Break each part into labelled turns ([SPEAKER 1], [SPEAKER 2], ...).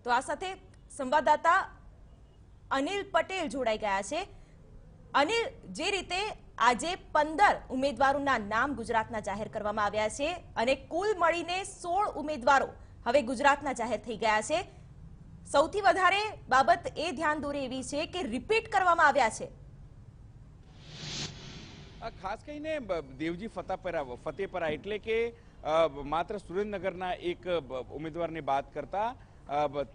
[SPEAKER 1] તો આ સાથે સંવાદદાતા અનિલ પટેલ જોડાઈ ગયા છે। અનિલ, જે રીતે આજે 15 ઉમેદવારોના નામ ગુજરાતના જાહેર કરવામાં આવ્યા છે અને કુલ મળીને 16 ઉમેદવારો હવે ગુજરાતના જાહેર થઈ ગયા છે, સૌથી વધારે બાબત એ ધ્યાન દોરે એવી છે કે રિપીટ કરવામાં આવ્યા છે।
[SPEAKER 2] ખાસ કરીને દેવજી ફતેપરા એટલે કે માત્ર સુરેન્દ્રનગરના એક ઉમેદવારને બાદ કરતા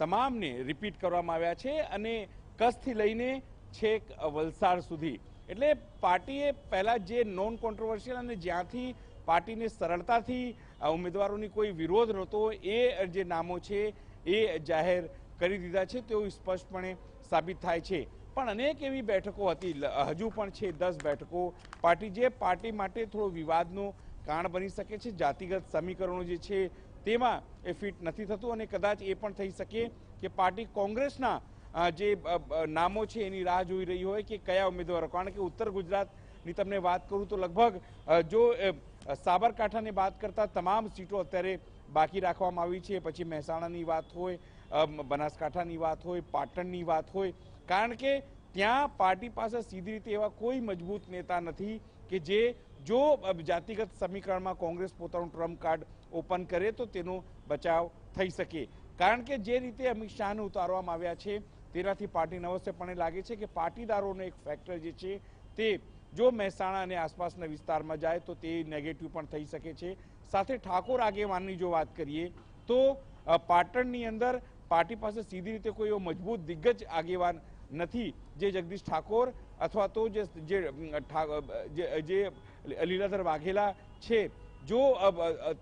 [SPEAKER 2] તમામને રિપીટ કરવામાં આવ્યા છે અને કચ્છથી લઈને છેક વલસાડ સુધી। એટલે પાર્ટીએ પહેલા જે નોન કોન્ટ્રોવર્શિયલ અને જ્યાંથી પાર્ટીને સરળતાથી ઉમેદવારોની કોઈ વિરોધ નહોતો એ જે નામો છે એ જાહેર કરી દીધા છે તેવું સ્પષ્ટપણે સાબિત થાય છે। પણ અનેક એવી બેઠકો હતી, હજુ પણ છે 10 બેઠકો પાર્ટી જે પાર્ટી માટે થોડો વિવાદનો કારણ બની શકે છે। જાતિગત સમીકરણો જે છે તેમાં એ ફિટ નથી થતું અને કદાચ એ પણ થઈ શકે કે પાર્ટી કોંગ્રેસના જે નામો છે એની રાહ જોઈ રહી હોય કે કયા ઉમેદવારો, કારણ કે ઉત્તર ગુજરાતની તમને વાત કરું તો લગભગ જો સાબરકાંઠાને બાદ કરતા તમામ સીટો અત્યારે બાકી રાખવામાં આવી છે। પછી મહેસાણાની વાત હોય, બનાસકાંઠાની વાત હોય, પાટણની વાત હોય, કારણ કે ત્યાં પાર્ટી પાસે સીધી રીતે એવા કોઈ મજબૂત નેતા નથી કે જે જો જાતિગત સમીકરણમાં કોંગ્રેસ પોતાનું ટ્રમ્પ કાર્ડ ઓપન કરે તો તેનો બચાવ થઈ શકે। કારણ કે જે રીતે અમિત શાહને ઉતારવામાં આવ્યા છે તેનાથી પાર્ટીને અવશ્યપણે લાગે છે કે પાટીદારોનો એક ફેક્ટર જે છે તે જો મહેસાણા અને આસપાસના વિસ્તારમાં જાય તો તે નેગેટિવ પણ થઈ શકે છે। સાથે ઠાકોર આગેવાનની જો વાત કરીએ તો પાટણની અંદર પાર્ટી પાસે સીધી રીતે કોઈ એવો મજબૂત દિગ્ગજ આગેવાન નથી જે જગદીશ ઠાકોર અથવા તો જે લીલાધર વાઘેલા છે, જો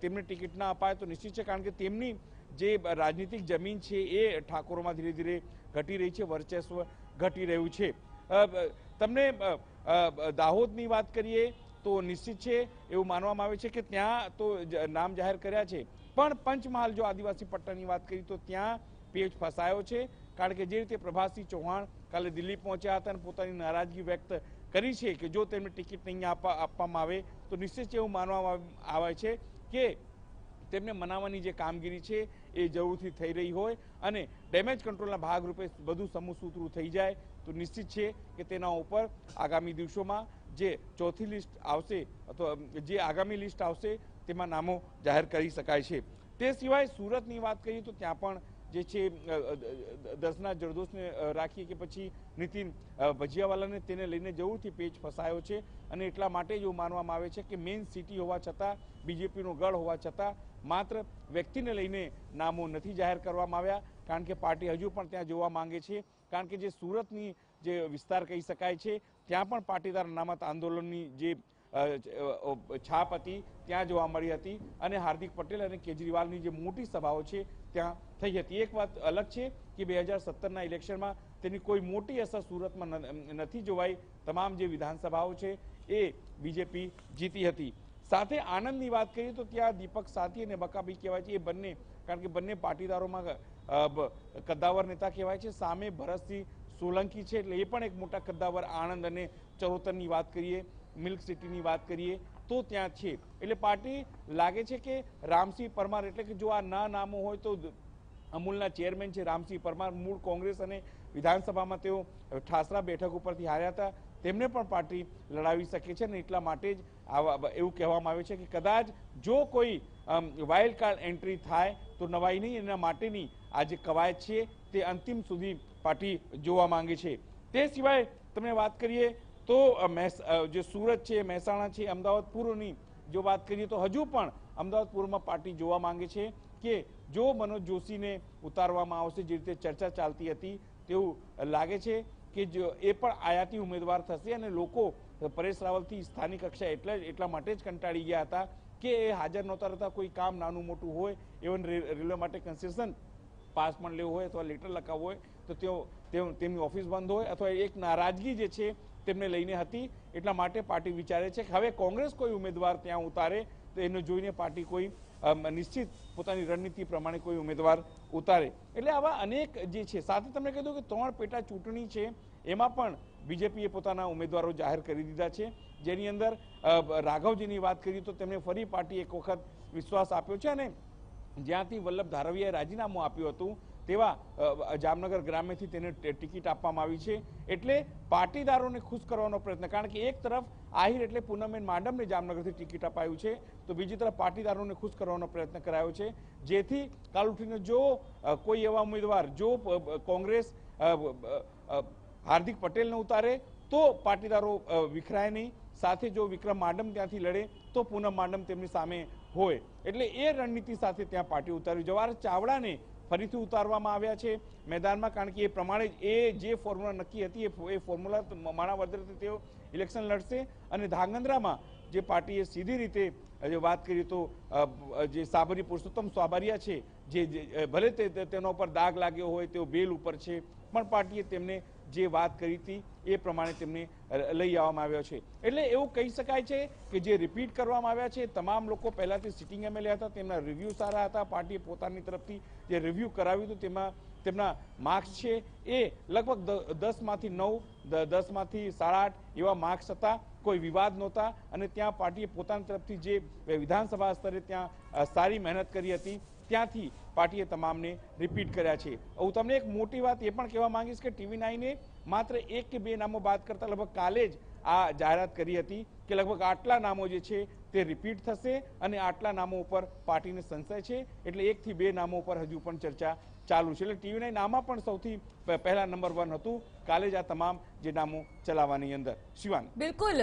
[SPEAKER 2] તેમને ટિકિટ ના અપાય તો નિશ્ચિત છે, કારણ કે તેમની જે રાજનીતિક જમીન છે એ ઠાકોરોમાં ધીરે ધીરે ઘટી રહી છે, વર્ચસ્વ ઘટી રહ્યું છે। તમને દાહોદની વાત કરીએ તો નિશ્ચિત છે એવું માનવામાં આવે છે કે ત્યાં તો નામ જાહેર કર્યા છે, પણ પંચમહાલ જો આદિવાસી પટ્ટાની વાત કરી તો ત્યાં પેચ ફસાયો છે। કારણ કે જે રીતે પ્રભાતસિંહ ચૌહાણ કાલે દિલ્હી પહોંચ્યા હતા અને પોતાની નારાજગી વ્યક્ત કરી છે કે જો તેમને ટિકિટ નહીં આપવામાં આવે તો નિશ્ચિત એવું માનવામાં આવે છે કે તેમને મનાવવાની જે કામગીરી છે એ જરૂરથી થઈ રહી હોય અને ડેમેજ કંટ્રોલના ભાગરૂપે બધું સમૂહસૂત્રું થઈ જાય તો નિશ્ચિત છે કે તેના ઉપર આગામી દિવસોમાં જે ચોથી લિસ્ટ આવશે અથવા જે આગામી લિસ્ટ આવશે તેમાં નામો જાહેર કરી શકાય છે। તે સિવાય સુરતની વાત કરીએ તો ત્યાં પણ જે છે દર્શના જરદોશને રાખીએ કે પછી નીતિન ભજીયાવાલાને તેને લઈને જરૂરથી પેચ ફસાયો છે અને એટલા માટે જ એવું માનવામાં આવે છે કે મેઇન સિટી હોવા છતાં, બીજેપીનો ગઢ હોવા છતાં માત્ર વ્યક્તિને લઈને નામો નથી જાહેર કરવામાં આવ્યા, કારણ કે પાર્ટી હજુ પણ ત્યાં જોવા માંગે છે। કારણ કે જે સુરતની જે વિસ્તાર કહી શકાય છે ત્યાં પણ પાટીદાર અનામત આંદોલનની જે છાપ હતી ત્યાં જોવા મળી હતી અને હાર્દિક પટેલ અને કેજરીવાલની જે મોટી સભાઓ છે ત્યાં થઈ હતી। એક વાત અલગ છે કે 2017ના ઇલેક્શનમાં તેની કોઈ મોટી અસર સુરતમાં નથી જોવાઈ, તમામ જે વિધાનસભાઓ છે એ બીજેપી જીતી હતી। સાથે આણંદની વાત કરીએ તો ત્યાં દીપક સાથી અને બકાભાઈ કહેવાય છે એ બંને, કારણ કે બંને પાટીદારોમાં કદ્દાવર નેતા કહેવાય છે। સામે ભરતસિંહ સોલંકી છે એટલે એ પણ એક મોટા કદ્દાવર। આણંદ અને ચરોતરની વાત કરીએ, મિલ્ક સિટીની વાત કરીએ તો ત્યાં છે। એટલે પાર્ટી લાગે છે કે રામસિંહ પરમાર, એટલે કે જો આ નામો હોય તો અમૂલના ચેરમેન છે રામસિંહ પરમાર, મૂળ કોંગ્રેસ અને વિધાનસભામાં તેઓ ઠાસરા બેઠક ઉપરથી હાર્યા હતા, તેમને પણ પાર્ટી લડાવી શકે છે અને એટલા માટે જ એવું કહેવામાં આવે છે કે કદાચ જો કોઈ વાઇલ્ડ કાર્ડ એન્ટ્રી થાય તો નવાઈ નહીં, એના માટેની આ જે કવાયત છે તે અંતિમ સુધી પાર્ટી જોવા માંગે છે। તે સિવાય તમને વાત કરીએ તો જે સુરત છે, મહેસાણા છે, અમદાવાદ પૂર્વની જો વાત કરીએ તો હજુ પણ અમદાવાદ પૂર્વમાં પાર્ટી જોવા માંગે છે કે જો મનોજ જોશીને ઉતારવામાં આવશે, જે રીતે ચર્ચા ચાલતી હતી તેવું લાગે છે કે જો એ પણ આયાતી ઉમેદવાર થશે અને લોકો પરેશ રાવલથી સ્થાનિક કક્ષાએ એટલા માટે જ કંટાળી ગયા હતા કે એ હાજર નહોતા રહેતા। કોઈ કામ નાનું મોટું હોય, ઇવન રેલવે માટે કન્સેશન પાસ પણ લેવું હોય અથવા લેટર લખાવવું હોય તો તેમની ઓફિસ બંધ હોય અથવા એક નારાજગી જે છે તેમને લઈને હતી, એટલા માટે પાર્ટી વિચારે છે કે હવે કોંગ્રેસ કોઈ ઉમેદવાર ત્યાં ઉતારે તો એને જોઈને પાર્ટી કોઈ નિશ્ચિત પોતાની રણનીતિ પ્રમાણે કોઈ ઉમેદવાર ઉતારે। એટલે આવા અનેક જે છે, સાથે તમને કીધું કે 3 પેટા ચૂંટણી છે એમાં પણ બીજેપીએ પોતાના ઉમેદવારો જાહેર કરી દીધા છે, જેની અંદર રાઘવજીની વાત કરીએ તો તેમને ફરી પાર્ટી એક વખત વિશ્વાસ આપ્યો છે અને જ્યાંથી વલ્લભ ધારવીયાએ રાજીનામું આપ્યું હતું તેવા જામનગર ગ્રામ્યથી તેને ટિકિટ આપવામાં આવી છે. એટલે પાટીદારોને ખુશ કરવાનો પ્રયત્ન, કારણ કે એક તરફ આહિર એટલે પૂનમબેન માડમને જામનગરથી ટિકિટ અપાયું છે, તો બીજી તરફ પાટીદારોને ખુશ કરવાનો પ્રયત્ન કરાયો છે, જેથી કાલ ઉઠીને જો કોઈ એવા ઉમેદવાર જો કોંગ્રેસ હાર્દિક પટેલને ઉતારે તો પાટીદારો વિખરાય નહીં, સાથે જો વિક્રમ માડમ ત્યાંથી લડે તો પૂનમ માડમ તેમની સામે હોય. એટલે એ રણનીતિ સાથે ત્યાં પાર્ટી ઉતારી. જવાહર ચાવડાને ફરીથી ઉતારવામાં આવ્યા છે મેદાનમાં, કારણ કે એ પ્રમાણે એ જે ફોર્મ્યુલા નક્કી હતી એ ફોર્મ્યુલા માણાવદરથી તેઓ ઇલેક્શન લડશે. અને ધાંગધ્રામાં જે પાર્ટીએ સીધી રીતે વાત કરી તો જે સાબરી પુરુષોત્તમ સાબરિયા છે, જે ભલે તેના ઉપર દાગ લાગ્યો હોય, તેઓ બેલ ઉપર છે, પણ પાર્ટીએ તેમને જે વાત કરી હતી એ પ્રમાણે તેમને લઈ આવવામાં આવ્યો છે. એટલે એવું કહી શકાય છે કે જે રિપીટ કરવામાં આવ્યા છે તમામ લોકો પહેલાથી સિટિંગ એમએલએ હતા, તેમના રિવ્યુ સારા હતા. પાર્ટીએ પોતાની તરફથી જે રિવ્યુ કરાવ્યું હતું તેમાં તેમના માર્ક્સ છે એ લગભગ 10માંથી 9, 10માંથી 8.5 એવા માર્ક્સ હતા. કોઈ વિવાદ નહોતા. અને ત્યાં પાર્ટીએ પોતાની તરફથી જે વિધાનસભા સ્તરે ત્યાં સારી મહેનત કરી હતી ત્યાંથી પાર્ટીએ તમામને રિપીટ કર્યા છે. હું તમને એક મોટી વાત એ પણ કહેવા માંગીશ કે TV9એ માત્ર 1 કે 2 નામો બાદ કરતા લગભગ કાલે જ આ જાહેરાત કરી હતી કે લગભગ આટલા નામો જે છે તે રિપીટ થશે અને આટલા નામો ઉપર પાર્ટીને સંશય છે. એટલે 1 થી 2 નામો ઉપર હજુ પણ ચર્ચા ચાલુ છે. એટલે TV9 આમાં પણ સૌથી પહેલા નંબર 1 હતું. કાલે જ આ તમામ જે નામો ચલાવવાની અંદર. શિવાંગ.
[SPEAKER 1] બિલકુલ.